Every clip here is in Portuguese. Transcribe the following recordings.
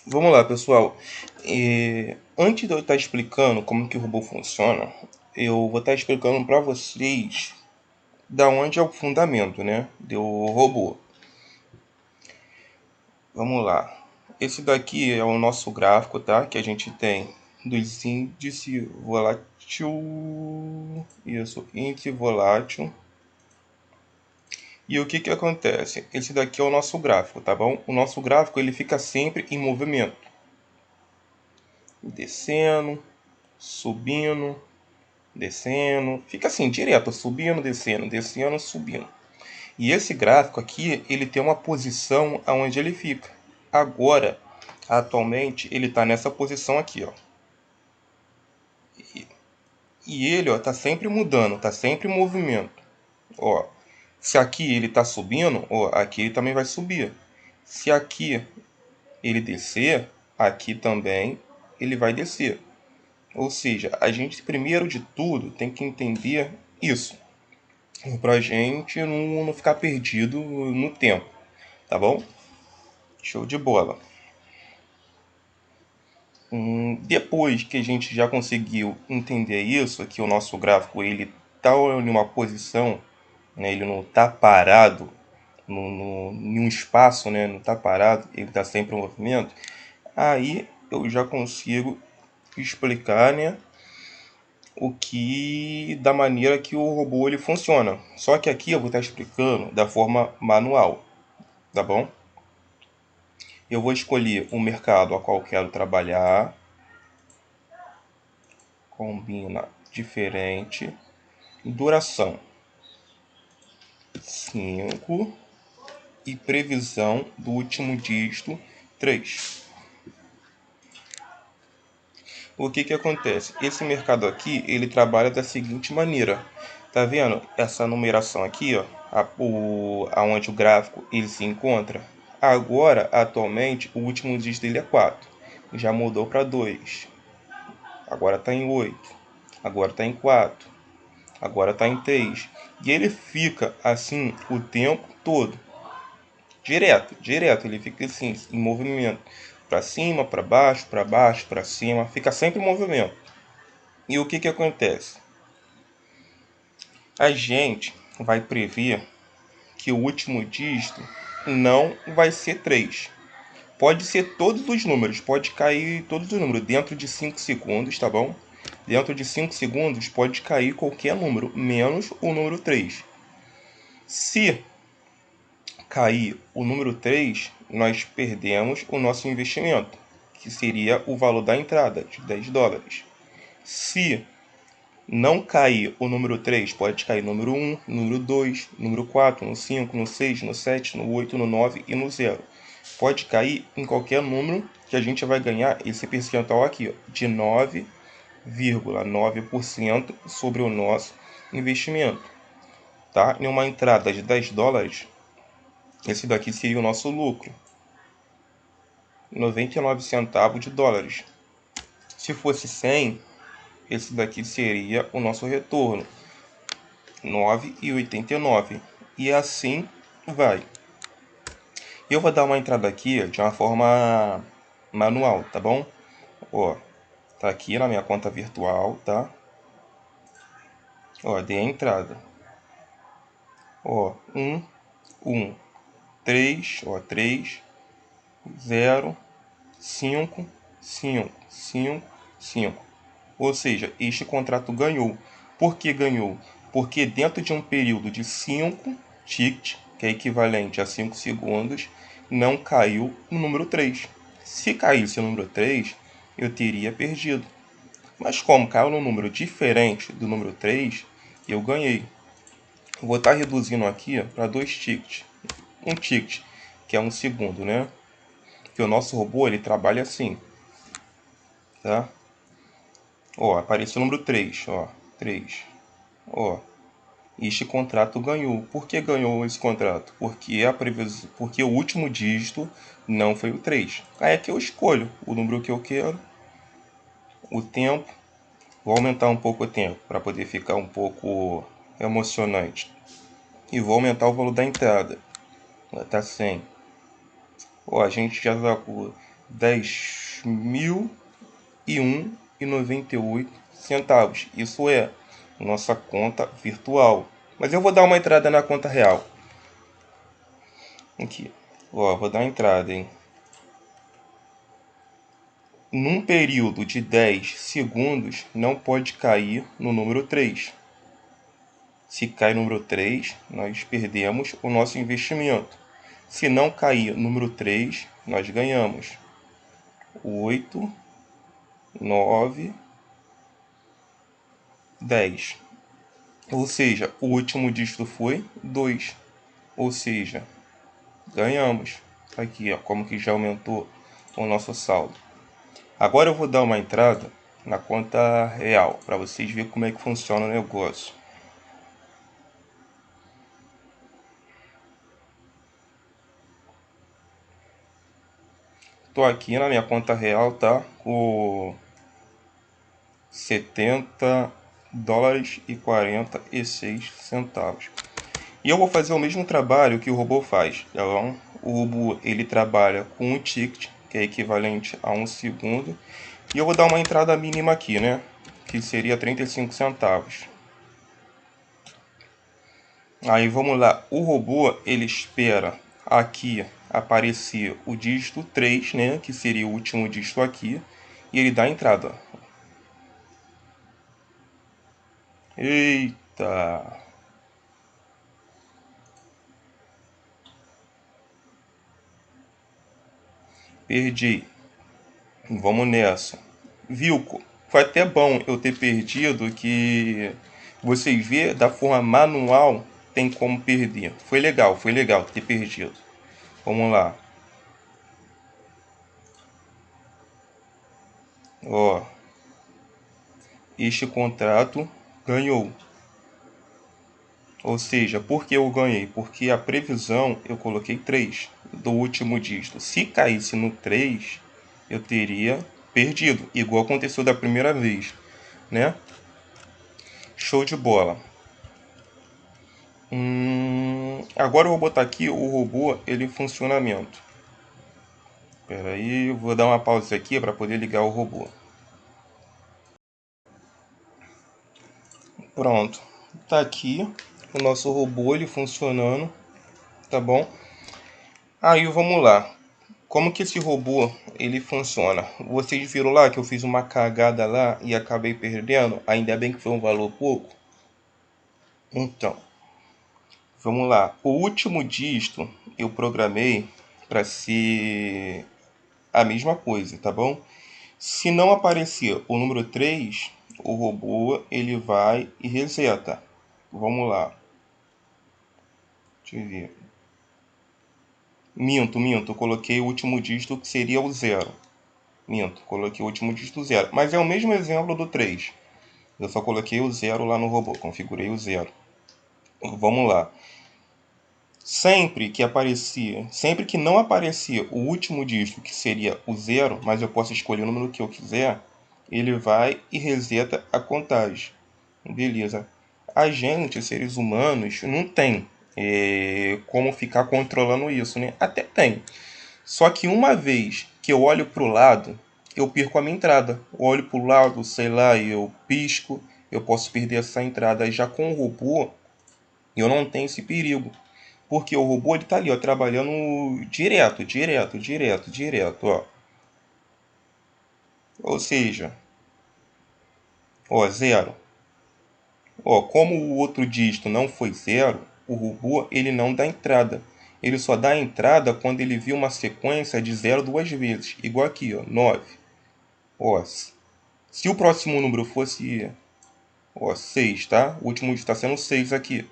Vamos lá, pessoal. Antes de eu estar explicando como que o robô funciona, eu vou estar explicando para vocês da onde é o fundamento, né, do robô. Vamos lá. Esse daqui é o nosso gráfico, tá? Que a gente tem dos índice volátil, isso, índice volátil. E o que que acontece? Esse daqui é o nosso gráfico, tá bom? O nosso gráfico ele fica sempre em movimento, descendo, subindo, descendo, fica assim, direto, subindo, descendo, descendo, subindo. E esse gráfico aqui, ele tem uma posição aonde ele fica. Agora, atualmente, ele está nessa posição aqui, ó. E ele, ó, tá sempre mudando, tá sempre em movimento. Ó, se aqui ele tá subindo, ó, aqui ele também vai subir. Se aqui ele descer, aqui também ele vai descer. Ou seja, a gente primeiro de tudo tem que entender isso, pra gente não ficar perdido no tempo, tá bom? Show de bola. Depois que a gente já conseguiu entender isso, que o nosso gráfico ele está em uma posição, né, ele não está parado em um espaço, né, não está parado, ele está sempre em movimento, aí eu já consigo explicar, né, o que da maneira que o robô ele funciona. Só que aqui eu vou estar explicando da forma manual, tá bom? Eu vou escolher o mercado a qual quero trabalhar, combina diferente, duração 5 e previsão do último dígito 3. O que que acontece? Esse mercado aqui, ele trabalha da seguinte maneira. Tá vendo essa numeração aqui, ó, aonde o gráfico ele se encontra? Agora, atualmente, o último dígito dele é 4. Já mudou para 2. Agora está em 8. Agora está em 4. Agora está em 3. E ele fica assim o tempo todo. Direto. Ele fica assim, em movimento. Para cima, para baixo, para cima. Fica sempre em movimento. E o que que acontece? A gente vai prever que o último dígito não vai ser 3. Pode ser todos os números, pode cair todos os números dentro de 5 segundos, tá bom? Dentro de 5 segundos pode cair qualquer número, menos o número 3. Se cair o número 3, nós perdemos o nosso investimento, que seria o valor da entrada, de $10. Se não cair o número 3, pode cair o número 1, número 2, número 4, no 5, no 6, no 7, no 8, no 9 e no 0. Pode cair em qualquer número que a gente vai ganhar esse percentual aqui, ó, de 9,9% sobre o nosso investimento. Tá? Em uma entrada de $10, esse daqui seria o nosso lucro. 99 centavos de dólares. Se fosse 100, esse daqui seria o nosso retorno, 9,89. E assim vai. Eu vou dar uma entrada aqui de uma forma manual, tá bom? Ó, tá aqui na minha conta virtual, tá? Ó, dei a entrada. Ó, 3, ó, 3, 0, 5, 5, 5, 5. Ou seja, este contrato ganhou. Por que ganhou? Porque dentro de um período de 5 tickets, que é equivalente a 5 segundos, não caiu o número 3. Se caísse o número 3, eu teria perdido. Mas como caiu num número diferente do número 3, eu ganhei. Vou estar reduzindo aqui para 2 tickets. Um ticket, que é um segundo, né? Que o nosso robô ele trabalha assim, tá? Ó, apareceu o número 3, ó, 3. Ó, este contrato ganhou. Por que ganhou esse contrato? Porque o último dígito não foi o 3. Aí é que eu escolho o número que eu quero, o tempo. Vou aumentar um pouco o tempo para poder ficar um pouco emocionante. E vou aumentar o valor da entrada. Vai estar 100. Ó, a gente já sacou 10.001,98 Isso é nossa conta virtual. Mas eu vou dar uma entrada na conta real. Aqui. Ó, vou dar uma entrada, hein? Num período de 10 segundos, não pode cair no número 3. Se cai no número 3, nós perdemos o nosso investimento. Se não cair no número 3, nós ganhamos. 8, 9, 10. Ou seja, o último dígito foi 2. Ou seja, ganhamos. Aqui, ó, como que já aumentou o nosso saldo. Agora eu vou dar uma entrada na conta real, para vocês verem como é que funciona o negócio. Tô aqui na minha conta real, tá? Com 70 dólares e 46 centavos. E eu vou fazer o mesmo trabalho que o robô faz. Então, o robô ele trabalha com um ticket, que é equivalente a 1 segundo. E eu vou dar uma entrada mínima aqui, né? Que seria 35 centavos. Aí vamos lá. O robô ele espera aqui aparecer o dígito 3, né? Que seria o último dígito aqui. E ele dá a entrada. Eita! Perdi. Vamos nessa. Viu? Foi até bom eu ter perdido, que vocês vê da forma manual tem como perder. Foi legal ter perdido. Vamos lá. Ó, este contrato ganhou. Ou seja, por que eu ganhei? Porque a previsão eu coloquei 3 do último dígito. Se caísse no 3, eu teria perdido, igual aconteceu da primeira vez, né? Show de bola. Agora eu vou botar aqui o robô ele em funcionamento. Espera aí, vou dar uma pausa aqui para poder ligar o robô. Pronto, tá aqui o nosso robô ele funcionando, tá bom? Aí vamos lá. Como que esse robô ele funciona? Vocês viram lá que eu fiz uma cagada lá e acabei perdendo? Ainda bem que foi um valor pouco. Então, vamos lá. O último dígito eu programei para ser a mesma coisa, tá bom? Se não aparecer o número 3, o robô ele vai e reseta. Vamos lá. Deixa eu ver. Minto. Eu coloquei o último dígito que seria o 0. Minto, coloquei o último dígito 0. Mas é o mesmo exemplo do 3. Eu só coloquei o 0 lá no robô, configurei o 0. Vamos lá. Sempre que não aparecer o último dígito, que seria o 0, mas eu posso escolher o número que eu quiser, ele vai e reseta a contagem. Beleza. A gente, seres humanos, não tem como ficar controlando isso, né? Até tem. Só que uma vez que eu olho para o lado, eu perco a minha entrada. Eu olho para o lado, sei lá, eu pisco, eu posso perder essa entrada. Já com o robô, eu não tenho esse perigo. Porque o robô ele tá ali, ó, trabalhando direto, ó. Ou seja, ó, 0. Ó, como o outro dígito não foi 0, o robô ele não dá entrada. Ele só dá entrada quando ele viu uma sequência de 0 duas vezes. Igual aqui, ó, 9. Ó, se o próximo número fosse, ó, 6, tá? O último está sendo 6 aqui.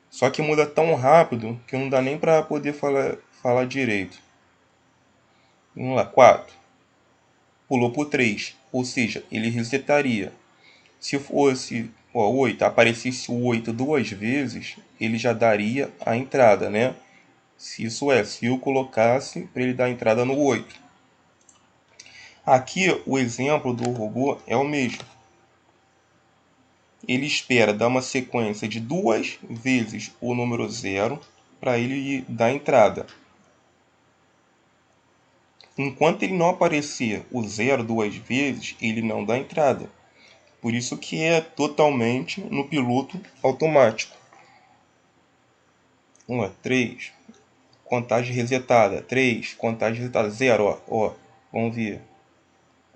Só que muda tão rápido que não dá nem para poder falar direito. Vamos lá, 4. Pulou por 3, ou seja, ele resetaria. Se fosse, ó, 8, aparecesse o 8 duas vezes, ele já daria a entrada, né? Se eu colocasse para ele dar a entrada no 8. Aqui o exemplo do robô é o mesmo. Ele espera dar uma sequência de duas vezes o número 0 para ele dar entrada. Enquanto ele não aparecer o 0 duas vezes, ele não dá entrada. Por isso que é totalmente no piloto automático. 3, contagem resetada. 3, contagem resetada. 0, ó. Vamos ver.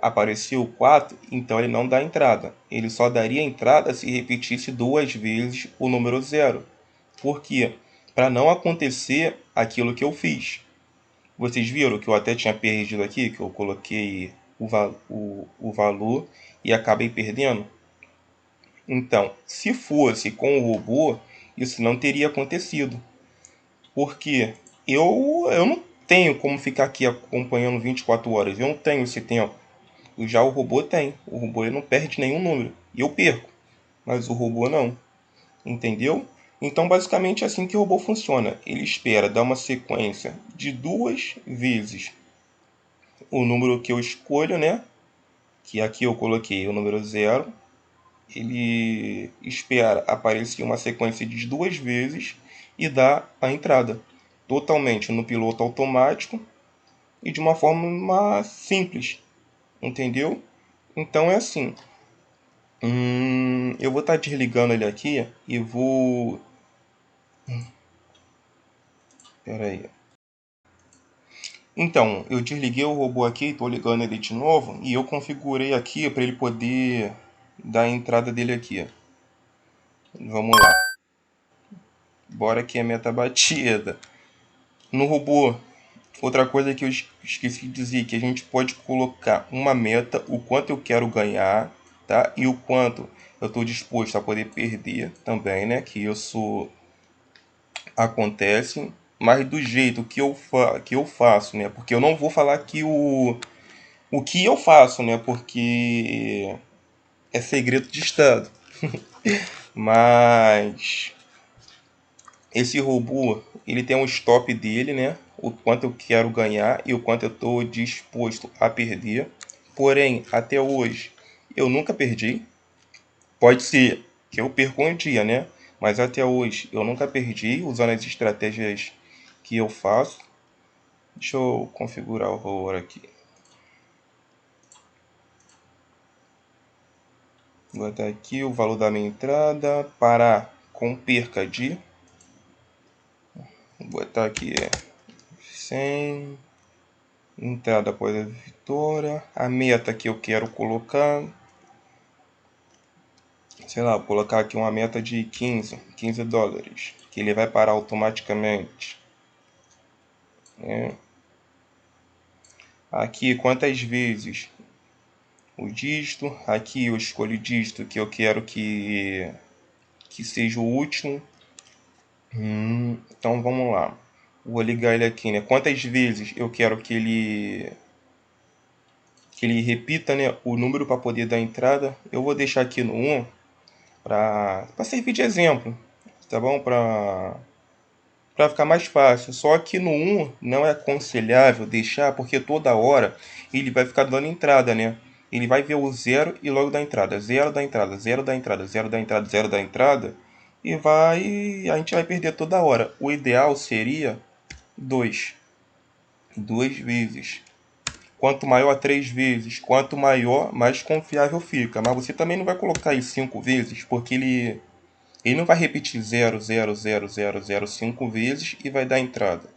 Apareceu 4, então ele não dá entrada. Ele só daria entrada se repetisse duas vezes o número 0. Por quê? Para não acontecer aquilo que eu fiz. Vocês viram que eu até tinha perdido aqui, que eu coloquei o valor e acabei perdendo? Então, se fosse com o robô, isso não teria acontecido. Porque eu não tenho como ficar aqui acompanhando 24 horas. Eu não tenho esse tempo. Já o robô tem. O robô ele não perde nenhum número. E eu perco. Mas o robô não. Entendeu? Então, basicamente é assim que o robô funciona. Ele espera dar uma sequência de duas vezes o número que eu escolho, né? Que aqui eu coloquei o número 0. Ele espera aparecer uma sequência de duas vezes e dá a entrada. Totalmente no piloto automático e de uma forma simples. Entendeu? Então é assim. Eu vou estar desligando ele aqui e vou. Pera aí. Então, eu desliguei o robô aqui, estou ligando ele de novo e eu configurei aqui para ele poder dar a entrada dele aqui. Vamos lá. Bora que a meta batida. No robô, outra coisa que eu esqueci de dizer, que a gente pode colocar uma meta, o quanto eu quero ganhar, tá? E o quanto eu estou disposto a poder perder também, né? Que isso acontece, mas do jeito que eu faço, né? Porque eu não vou falar que o que eu faço, né? Porque é segredo de Estado. Mas esse robô, ele tem um stop dele, né? O quanto eu quero ganhar e o quanto eu estou disposto a perder. Porém, até hoje, eu nunca perdi. Pode ser que eu perca um dia, né? Mas até hoje eu nunca perdi usando as estratégias que eu faço. Deixa eu configurar o roller aqui. Vou botar aqui o valor da minha entrada. Parar com perca de. Vou botar aqui 100. Entrada após a vitória. A meta que eu quero colocar. Sei lá, vou colocar aqui uma meta de 15 dólares. Que ele vai parar automaticamente. Aqui, quantas vezes o dígito. Aqui eu escolho o dígito que eu quero que seja o último. Então vamos lá. Vou ligar ele aqui, né? Quantas vezes eu quero que ele repita, né, o número para poder dar entrada. Eu vou deixar aqui no 1 para servir de exemplo, tá bom? Para ficar mais fácil. Só que no 1 não é aconselhável deixar, porque toda hora ele vai ficar dando entrada, né? Ele vai ver o 0 e logo dá entrada. 0 dá entrada, 0 dá entrada, 0 dá entrada, 0 dá entrada. E a gente vai perder toda hora. O ideal seria 2. Duas vezes. Quanto maior 3 vezes, quanto maior, mais confiável fica. Mas você também não vai colocar aí 5 vezes, porque ele não vai repetir 0,00005 vezes e vai dar entrada.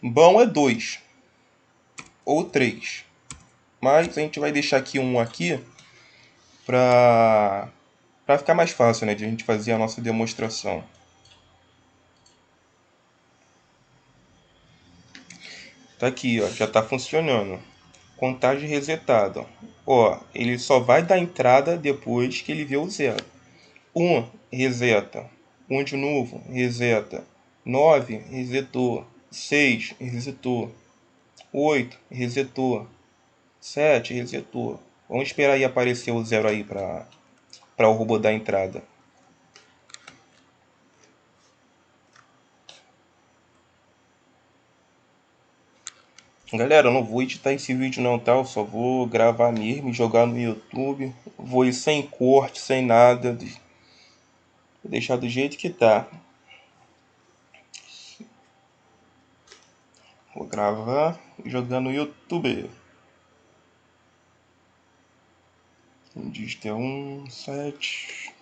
Bom é 2 ou 3. Mas a gente vai deixar aqui um aqui para ficar mais fácil, né, de a gente fazer a nossa demonstração. Tá aqui, ó, já está funcionando. Contagem resetada. Ó, ele só vai dar entrada depois que ele vê o 0. 1, reseta. 1 de novo, reseta. 9, resetou. 6, resetou. 8, resetou. 7, resetou. Vamos esperar aí aparecer o 0 aí para o robô dar entrada. Galera, eu não vou editar esse vídeo não, tá? Eu só vou gravar mesmo e jogar no YouTube. Vou ir sem corte, sem nada. Vou deixar do jeito que tá. Vou gravar e jogar no YouTube. O dígito é 1, 7.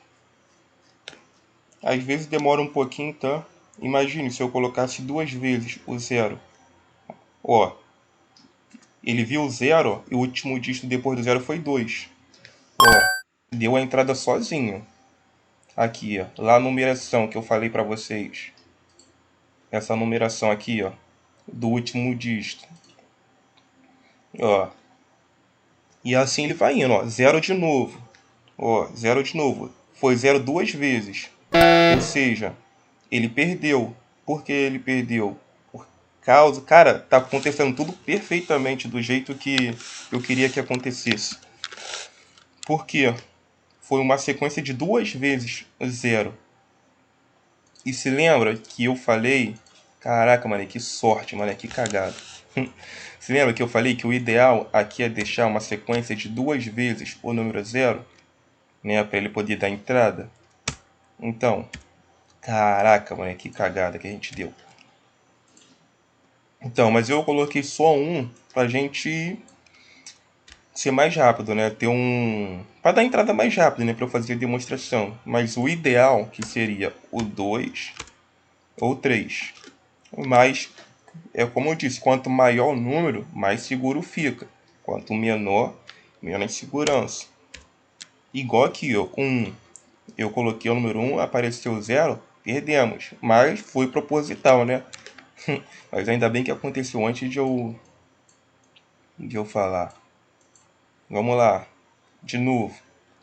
Às vezes demora um pouquinho, tá? Imagine se eu colocasse 2 vezes o 0. Ó, ele viu o 0 e o último dígito depois do 0 foi 2. Ó, deu a entrada sozinho. Aqui, ó, lá a numeração que eu falei pra vocês. Essa numeração aqui, ó, do último dígito. Ó. E assim ele vai indo, ó, 0 de novo. Ó, 0 de novo. Foi 0 duas vezes. Ou seja, ele perdeu. Por que ele perdeu? Por causa... Cara, tá acontecendo tudo perfeitamente do jeito que eu queria que acontecesse. Por quê? Foi uma sequência de 2 vezes 0. E se lembra que eu falei... Caraca, mano, que sorte, mano, que cagada. Se lembra que eu falei que o ideal aqui é deixar uma sequência de 2 vezes o número 0? Né, para ele poder dar entrada? Então, caraca, mano, que cagada que a gente deu. Então, mas eu coloquei só um pra gente ser mais rápido, né? Ter um... Pra dar entrada mais rápido, né? Pra eu fazer a demonstração. Mas o ideal, que seria o 2 ou 3. Mas, é como eu disse, quanto maior o número, mais seguro fica. Quanto menor, menos segurança. Igual aqui, ó, 1. Eu coloquei o número 1, apareceu 0, perdemos. Mas foi proposital, né? Mas ainda bem que aconteceu antes de eu falar. Vamos lá. De novo.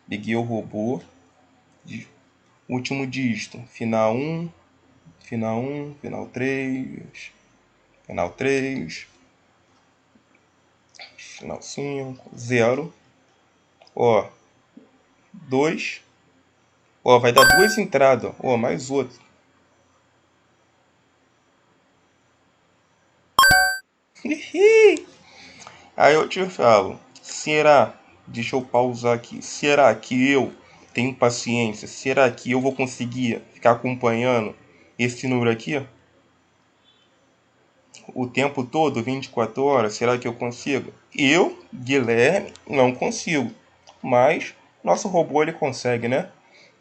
Liguei o robô. Último dígito. Final 1. Final 1. Final 3. Final 3. Final 5. 0. Ó. 2. Ó, vai dar 2 entradas. Ó, mais outro. Aí eu te falo. Será? Deixa eu pausar aqui. Será que eu tenho paciência? Será que eu vou conseguir ficar acompanhando esse número aqui o tempo todo, 24 horas? Será que eu consigo? Eu, Guilherme, não consigo. Mas nosso robô ele consegue, né?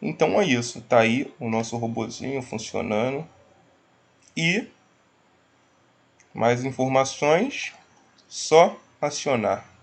Então é isso. Tá aí o nosso robozinho funcionando. E mais informações, só acionar.